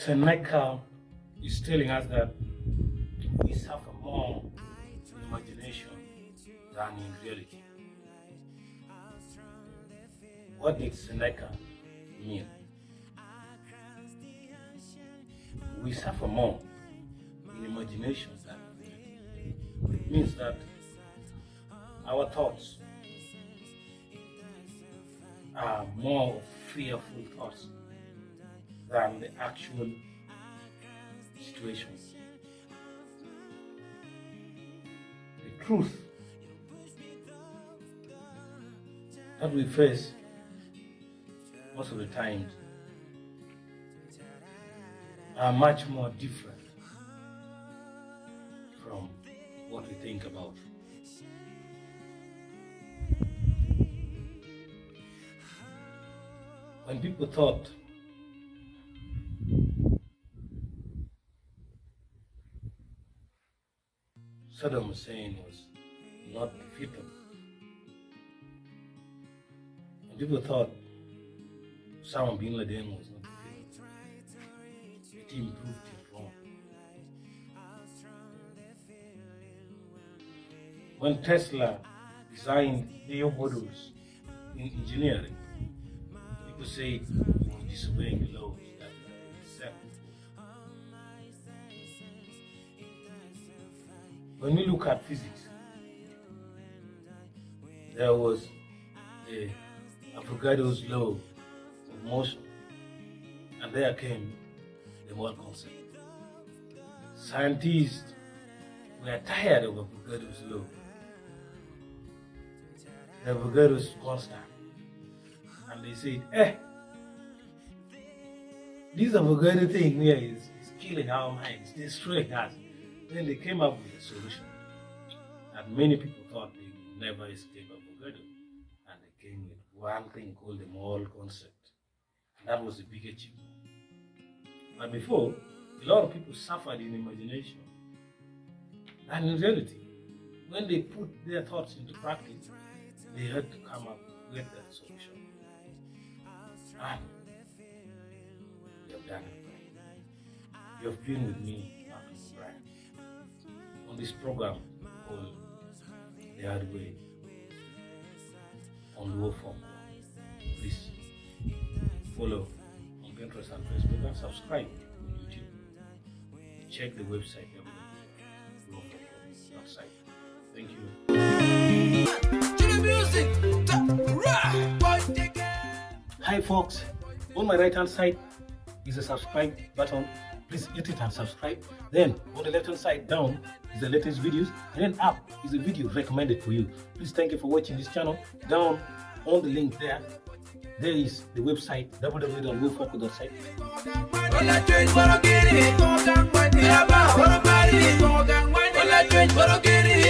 Seneca is telling us that we suffer more in imagination than in reality. What did Seneca mean? We suffer more in imagination than in reality. It means that our thoughts are more fearful thoughts than the actual situation. The truth that we face most of the times are much more different from what we think about. When people thought Saddam Hussein was not defeatable, when people thought Osama bin Laden was not defeatable, it improved it wrong. When Tesla designed new models in engineering, people say he was disobeying the laws that he set. When we look at physics, there was the Avogadro's law of motion, and there came the Mole concept. Scientists were tired of Avogadro's law, the Avogadro's constant, and they said, this Avogadro thing here is killing our minds, destroying us. Then they came up with a solution that many people thought they would never escape Avogadro, and they came with one thing called the Mole concept. And that was the big achievement. But before, a lot of people suffered in imagination. And in reality, when they put their thoughts into practice, they had to come up with that solution. And you have done it right. You have been with me, Brian, on this program called The Hard Way on 𝕊𝕦𝕗𝕗𝕗𝕖. Please follow on Pinterest and Facebook and subscribe on YouTube. Check the website www.𝕊𝕦𝕗𝕗𝕗𝕖. Thank you. Hi folks, on my right hand side is a subscribe button. Please hit it and subscribe. Then on the left hand side down is the latest videos, and then up is a video recommended for you. Please thank you for watching this channel. Down on the link there is the website www.𝕊𝕦𝕗𝕗𝕗𝕖.